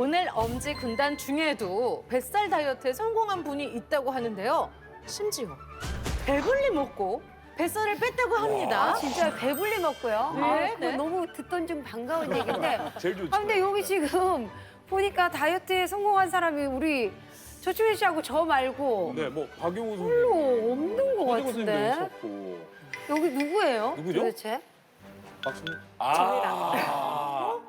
오늘 엄지 군단 중에도 뱃살 다이어트에 성공한 분이 있다고 하는데요. 심지어 배불리 먹고 뱃살을 뺐다고 합니다. 아, 진짜 배불리 먹고요. 네, 아, 그거 네. 너무 듣던 중 반가운 얘기인데. 제일 좋지. 아, 근데 여기 지금 보니까 다이어트에 성공한 사람이 우리 조충현 씨하고 저 말고 네, 뭐 박용우 선생님. 별로 없는 것 박용우 선생님도 같은데. 있었고. 여기 누구예요? 누구죠? 도대체? 박수님.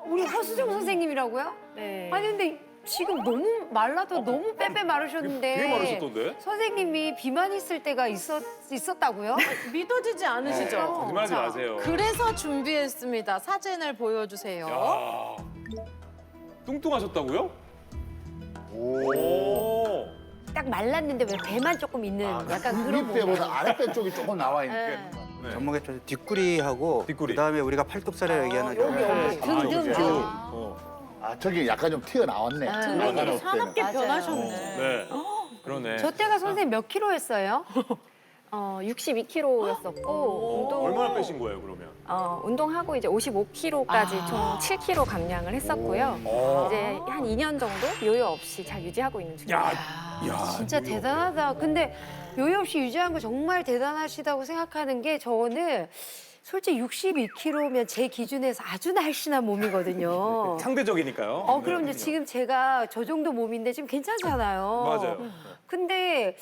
우리 허수정 선생님이라고요? 네. 아니 근데 지금 너무 말라도 너무 빼빼 마르셨는데 되게 마르셨던데? 선생님이 비만 있을 때가 있었다고요? 믿어지지 않으시죠? 거짓말하지 자, 마세요. 그래서 준비했습니다. 사진을 보여주세요. 야. 뚱뚱하셨다고요? 오. 딱 말랐는데 왜 배만 조금 있는 약간 그런 윗배보다 아랫배 쪽이 조금 나와 있는. 네. 네. 전목에 좀 뒷구리하고 뒷구리. 그다음에 우리가 팔뚝살이라고 얘기하는 여기 등등. 아, 저기 약간 좀 튀어나왔네. 등이 사납게 맞아요. 변하셨네. 네. 그러네. 저 때가 선생님 몇 킬로 했어요? 62kg였었고 얼마나 빼신 거예요, 그러면? 운동하고 이제 55kg까지 총 7kg 감량을 했었고요. 이제 한 2년 정도 요요 없이 잘 유지하고 있는 중입니다. 야, 진짜 대단하다. 근데 요요 없이 유지한 거 정말 대단하시다고 생각하는 게 저는 솔직히 62kg면 제 기준에서 아주 날씬한 몸이거든요. 상대적이니까요. 그럼 이제 지금 제가 저 정도 몸인데 지금 괜찮잖아요. 맞아요. 근데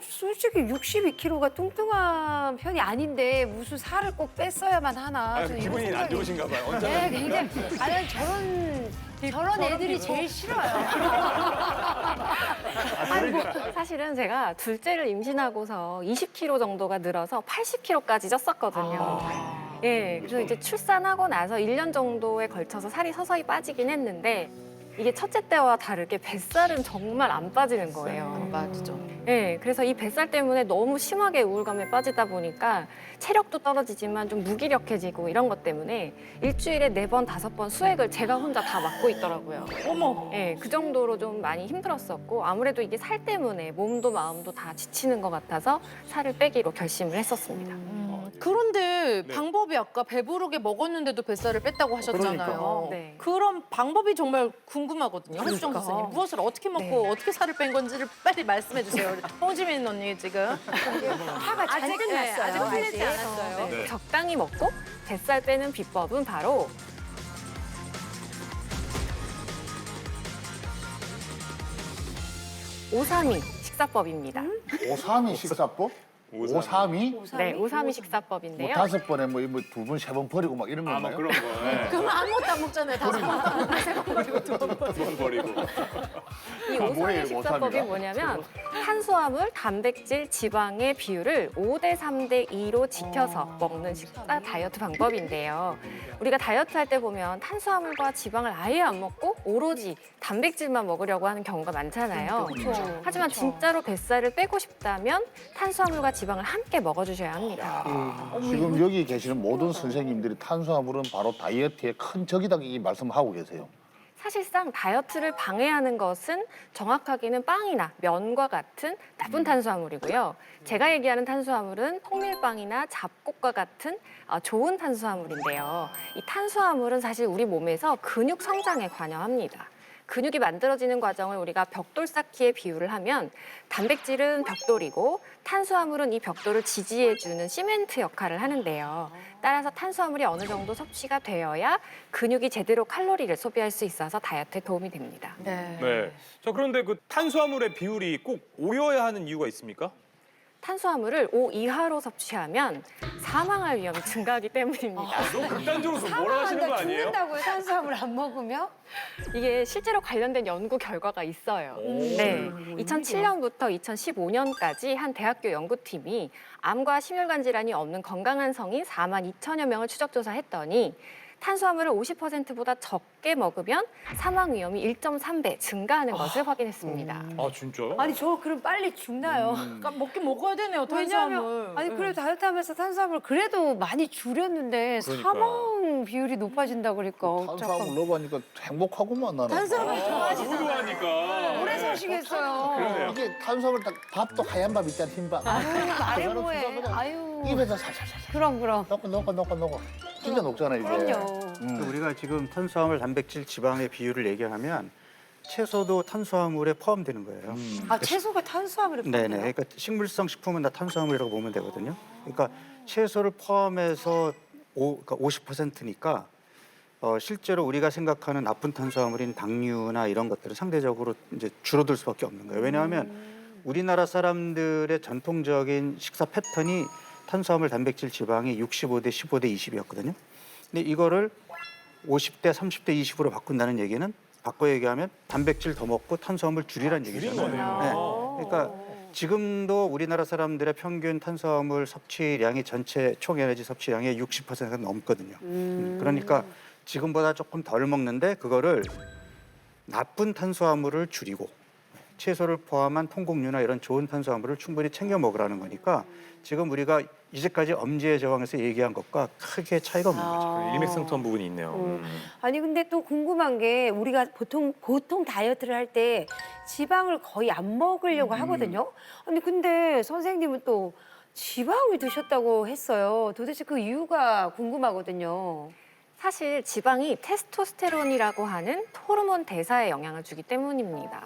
솔직히 62kg가 뚱뚱한 편이 아닌데 무슨 살을 꼭 뺐어야만 하나. 아, 저는 이런 기분이 안 생각이- 좋으신가 봐요. 네, 언제나. 굉장히. 아니, 저런 애들이 제일 싫어요. 사실은 제가 둘째를 임신하고서 20kg 정도가 늘어서 80kg까지 쪘었거든요. 예, 그래서 이제 출산하고 나서 1년 정도에 걸쳐서 살이 서서히 빠지긴 했는데 이게 첫째 때와 다르게 뱃살은 정말 안 빠지는 거예요. 맞죠. 네, 그래서 이 뱃살 때문에 너무 심하게 우울감에 빠지다 보니까 체력도 떨어지지만 좀 무기력해지고 이런 것 때문에 일주일에 4번, 5번 수액을 제가 혼자 다 맡고 있더라고요. 어머. 네, 그 정도로 좀 많이 힘들었었고 아무래도 이게 살 때문에 몸도 마음도 다 지치는 것 같아서 살을 빼기로 결심을 했었습니다. 그런데 네. 방법이 아까 배부르게 먹었는데도 뱃살을 뺐다고 하셨잖아요. 그러니까. 네. 그런 방법이 정말 궁금하거든요. 허수정 그러니까. 선생님. 무엇을 어떻게 먹고 네. 어떻게 살을 뺀 건지를 빨리 말씀해 주세요. 우리 홍지민 언니 지금. 화가 잔뜩 났어요. 아직 풀리지 않았어요. 네. 적당히 먹고 뱃살 빼는 비법은 바로 오삼이 식사법입니다. 오삼이 식사법? 오삼이? 네, 오삼이 뭐 식사법인데요. 5번에 뭐 2번, 3번 버리고 막 이런 아, 뭐 건가요? 그런 거. 네. 그럼 아무것도 안 먹잖아요. 5번 버리고 2번 버리고. 이 뭐예요, 오삼이 식사법이 오삼이가? 뭐냐면 탄수화물, 단백질, 지방의 비율을 5대 3대 2로 지켜서 먹는 식사 다이어트 방법인데요. 우리가 다이어트 할 때 보면 탄수화물과 지방을 아예 안 먹고 오로지 단백질만 먹으려고 하는 경우가 많잖아요. 하지만 진짜로 뱃살을 빼고 싶다면 탄수화물과 지방을 함께 먹어주셔야 합니다. 지금 여기 계시는 모든 선생님들이 탄수화물은 바로 다이어트의 큰 적이다 이 말씀하고 계세요. 사실상 다이어트를 방해하는 것은 정확하게는 빵이나 면과 같은 나쁜 탄수화물이고요. 제가 얘기하는 탄수화물은 통밀빵이나 잡곡과 같은 좋은 탄수화물인데요. 이 탄수화물은 사실 우리 몸에서 근육 성장에 관여합니다. 근육이 만들어지는 과정을 우리가 벽돌 쌓기에 비유를 하면 단백질은 벽돌이고 탄수화물은 이 벽돌을 지지해주는 시멘트 역할을 하는데요. 따라서 탄수화물이 어느 정도 섭취가 되어야 근육이 제대로 칼로리를 소비할 수 있어서 다이어트에 도움이 됩니다. 네. 자, 그런데 그 탄수화물의 비율이 꼭 5여야 하는 이유가 있습니까? 탄수화물을 5 이하로 섭취하면 사망할 위험이 증가하기 때문입니다. 너무 극단적으로 뭐라 하시는 거 아니에요? 죽는다고요? 탄수화물 안 먹으면? 이게 실제로 관련된 연구 결과가 있어요. 네, 2007년부터 2015년까지 한 대학교 연구팀이 암과 심혈관 질환이 없는 건강한 성인 4만 2천여 명을 추적 조사했더니 탄수화물을 50%보다 적게 먹으면 사망 위험이 1.3배 증가하는 것을 확인했습니다. 아, 진짜요? 아니 저 그럼 빨리 죽나요? 그러니까 먹긴 먹어야 되네요. 왜냐면 탄수화물. 아니 그래도 다이어트 하면서 탄수화물 그래도 많이 줄였는데 그러니까. 사망 비율이 높아진다 그러니까 탄수화물 넣어보니까 행복하구만 나는. 탄수화물 너무 좋아하니까. 오래 사시겠어요. 그러네요. 이게 탄수화물 딱 밥도 하얀 밥 있잖아, 흰밥. 말해 그거는 뭐해. 진짜 그냥 아유. 입에서 살살살 그럼. 녹고 진짜 녹잖아 이게. 그럼요. 우리가 지금 탄수화물, 단백질, 지방의 비율을 얘기하면 채소도 탄수화물에 포함되는 거예요. 아, 채소가 탄수화물이 네네. 그러니까 식물성 식품은 다 탄수화물이라고 보면 되거든요. 그러니까 채소를 포함해서 그러니까 50%니까 실제로 우리가 생각하는 나쁜 탄수화물인 당류나 이런 것들은 상대적으로 이제 줄어들 수밖에 없는 거예요. 왜냐하면 우리나라 사람들의 전통적인 식사 패턴이 탄수화물, 단백질, 지방이 65대 15대 20이었거든요. 근데 이거를 50대 30대 20으로 바꾼다는 얘기는 바꿔 얘기하면 단백질 더 먹고 탄수화물 줄이라는 얘기잖아요. 거네요. 그러니까 지금도 우리나라 사람들의 평균 탄수화물 섭취량이 전체 총 에너지 섭취량의 60%가 넘거든요. 그러니까 지금보다 조금 덜 먹는데 그거를 나쁜 탄수화물을 줄이고 채소를 포함한 통곡류나 이런 좋은 탄수화물을 충분히 챙겨 먹으라는 거니까 지금 우리가 이제까지 엄지의 제왕에서 얘기한 것과 크게 차이가 없는 거죠. 일맥상통한 부분이 있네요. 아니 근데 또 궁금한 게 우리가 보통 다이어트를 할 때 지방을 거의 안 먹으려고 하거든요. 아니 근데 선생님은 또 지방을 드셨다고 했어요. 도대체 그 이유가 궁금하거든요. 사실 지방이 테스토스테론이라고 하는 호르몬 대사에 영향을 주기 때문입니다.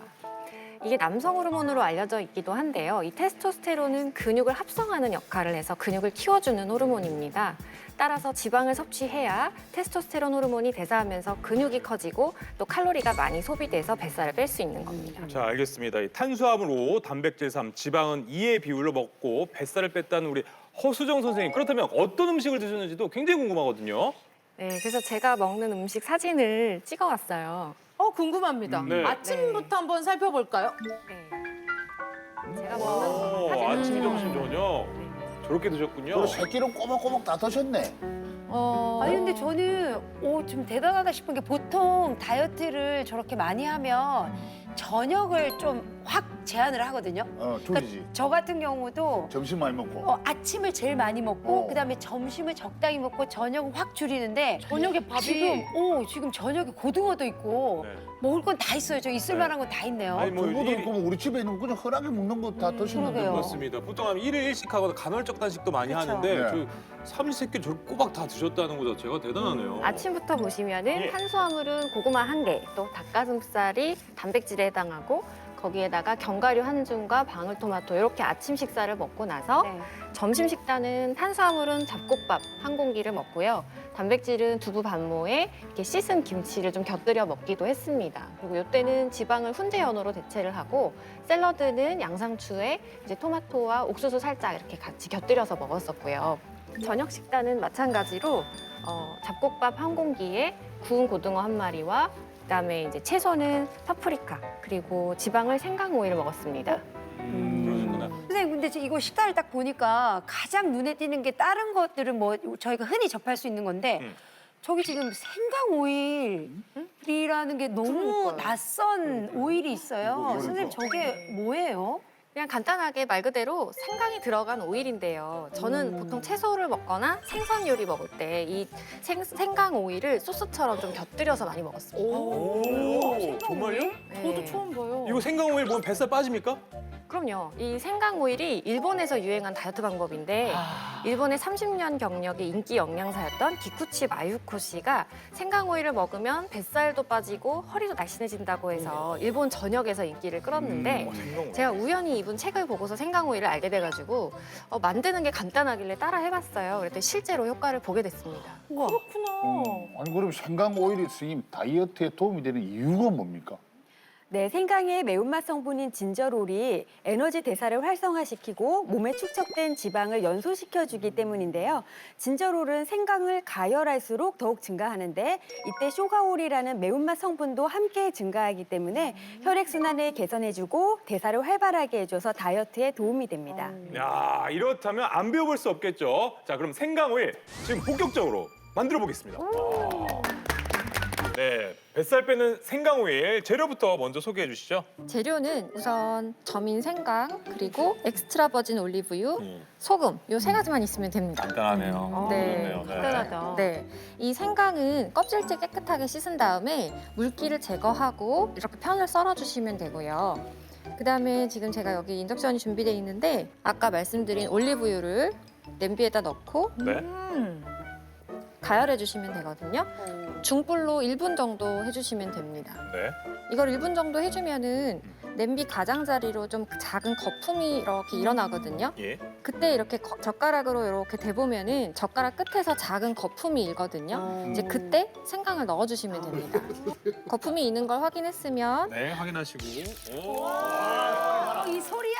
이게 남성 호르몬으로 알려져 있기도 한데요. 이 테스토스테론은 근육을 합성하는 역할을 해서 근육을 키워주는 호르몬입니다. 따라서 지방을 섭취해야 테스토스테론 호르몬이 대사하면서 근육이 커지고 또 칼로리가 많이 소비돼서 뱃살을 뺄 수 있는 겁니다. 자, 알겠습니다. 이 탄수화물 5, 단백질 3, 지방은 2의 비율로 먹고 뱃살을 뺐다는 우리 허수정 선생님. 그렇다면 어떤 음식을 드셨는지도 굉장히 궁금하거든요. 네, 그래서 제가 먹는 음식 사진을 찍어왔어요. 궁금합니다. 네. 아침부터 한번 살펴볼까요? 네. 제가 먹는 사진. 아침, 점심, 저녁. 저렇게 드셨군요. 그리고 새끼는 꼬박꼬박 다 드셨네. 아니 근데 저는 좀 대단하다 싶은 게 보통 다이어트를 저렇게 많이 하면 저녁을 좀 확 제한을 하거든요. 줄이지. 저 같은 경우도 점심 많이 먹고. 아침을 제일 많이 먹고 어. 그다음에 점심을 적당히 먹고 저녁은 확 줄이는데 저녁에 밥이 지금 저녁에 고등어도 있고 네. 먹을 건 다 있어요. 저 있을 네. 만한 건 다 있네요. 아니, 뭐 두부도 일- 있고 뭐 우리 집에 있는 거 그냥 흔하게 먹는 거 다 드시는데. 그러게요. 뭐. 맞습니다. 보통 하면 1일 1식 하거나 간헐적 단식도 많이 그쵸. 하는데 네. 저 삼시세끼 저를 꼬박 다 드셨다는 거 자체가 대단하네요. 아침부터 보시면은 예. 탄수화물은 고구마 1개, 또 닭가슴살이 단백질에 해당하고 거기에다가 견과류 한 줌과 방울토마토 이렇게 아침 식사를 먹고 나서 네. 점심 식단은 탄수화물은 잡곡밥 한 공기를 먹고요. 단백질은 두부 반모에 이렇게 씻은 김치를 좀 곁들여 먹기도 했습니다. 그리고 이때는 지방을 훈제연어로 대체를 하고 샐러드는 양상추에 이제 토마토와 옥수수 살짝 이렇게 같이 곁들여서 먹었었고요. 저녁 식단은 마찬가지로 잡곡밥 한 공기에 구운 고등어 한 마리와 그다음에 이제 채소는 파프리카 그리고 지방을 생강 오이를 먹었습니다. 그러시구나. 선생님 근데 이거 식단을 딱 보니까 가장 눈에 띄는 게 다른 것들은 뭐 저희가 흔히 접할 수 있는 건데 저기 지금 생강 오일이라는 게 너무 그러니까요. 낯선 오일이 있어요. 그러니까. 선생님 저게 뭐예요? 그냥 간단하게 말 그대로 생강이 들어간 오일인데요. 저는 보통 채소를 먹거나 생선 요리 먹을 때 이 생강 오일을 소스처럼 좀 곁들여서 많이 먹었습니다. 오, 정말요? 저도 네. 처음 봐요. 이거 생강오일 먹으면 뱃살 빠집니까? 그럼요. 이 생강 오일이 일본에서 유행한 다이어트 방법인데 일본의 30년 경력의 인기 영양사였던 기쿠치 마유코 씨가 생강 오일을 먹으면 뱃살도 빠지고 허리도 날씬해진다고 해서 일본 전역에서 인기를 끌었는데 생강오일. 제가 우연히 이분 책을 보고서 생강 오일을 알게 돼가지고 만드는 게 간단하길래 따라 해봤어요. 그랬더니 실제로 효과를 보게 됐습니다. 그렇구나. 아니 그럼 생강 오일이 선생님 다이어트에 도움이 되는 이유가 뭡니까? 네, 생강의 매운맛 성분인 진저롤이 에너지 대사를 활성화시키고 몸에 축적된 지방을 연소시켜주기 때문인데요. 진저롤은 생강을 가열할수록 더욱 증가하는데 이때 쇼가올이라는 매운맛 성분도 함께 증가하기 때문에 혈액순환을 개선해주고 대사를 활발하게 해줘서 다이어트에 도움이 됩니다. 야, 이렇다면 안 배워볼 수 없겠죠. 자, 그럼 생강오일 지금 본격적으로 만들어 보겠습니다. 네, 뱃살 빼는 생강오일 재료부터 먼저 소개해 주시죠. 재료는 우선 점인 생강 그리고 엑스트라 버진 올리브유, 음. 소금 요 세 가지만 있으면 됩니다. 간단하네요. 네. 그렇네요. 간단하다. 네, 이 생강은 껍질째 깨끗하게 씻은 다음에 물기를 제거하고 이렇게 편을 썰어주시면 되고요. 그다음에 지금 제가 여기 인덕션이 준비되어 있는데 아까 말씀드린 올리브유를 냄비에다 넣고 네. 가열해 주시면 되거든요. 중불로 1분 정도 해주시면 됩니다. 네. 이걸 1분 정도 해주면은 냄비 가장자리로 좀 작은 거품이 이렇게 일어나거든요. 예. 그때 이렇게 젓가락으로 이렇게 대보면은 젓가락 끝에서 작은 거품이 일거든요. 이제 그때 생강을 넣어주시면 됩니다. 거품이 있는 걸 확인했으면 네, 확인하시고. 오. 이 소리야.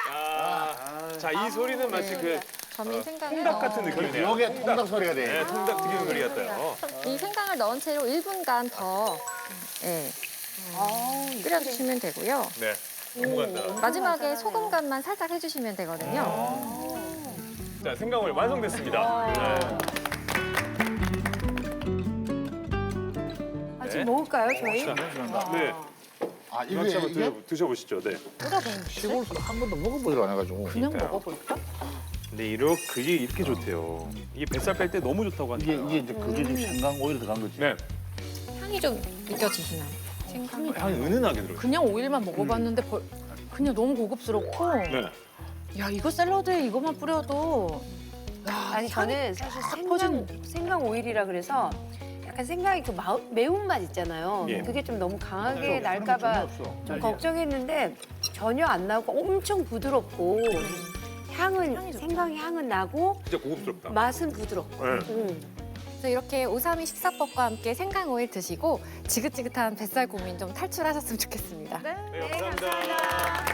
자, 이 소리는 마치 그 저는 생강을 통닭 같은 넣어- 느낌이네요. 요게 통닭 소리가 돼. 네, 통닭 튀기는 소리 같아요. 이 생강을 넣은 채로 1분간 더 예, 끓여주시면 되고요. 네. 넘어간다. 마지막에 소금 간만 살짝 해주시면 되거든요. 자, 생강을 완성됐습니다. 네. 아, 지금 먹을까요, 저희? 네. 아, 이거 한번 이게 드셔보시죠. 네. 시골에서 한 번도 먹어보질 않아가지고. 그냥 먹어볼까? 근데 그게 이렇게 좋대요. 이게 뱃살 뺄 때 너무 좋다고 이게 하니까. 이제 그게 지금 생강 오일 들어간 거지. 네. 향이 좀 느껴지시나요? 생강. 향이 은은하게 들어요. 그냥 오일만 먹어봤는데 그냥 너무 고급스럽고. 네. 야, 이거 샐러드에 이것만 뿌려도. 야, 아니 저는 사실 퍼지는. 생강 오일이라 그래서 약간 생강이 그 매운맛 있잖아요. 예. 그게 좀 너무 강하게 그런 날까봐 거 전혀 없어. 좀 걱정했는데 전혀 안 나고 엄청 부드럽고 향은 생강 향은 나고 진짜 고급스럽다. 맛은 부드럽고. 네. 그래서 이렇게 오삼이 식사법과 함께 생강 오일 드시고 지긋지긋한 뱃살 고민 좀 탈출하셨으면 좋겠습니다. 네, 감사합니다.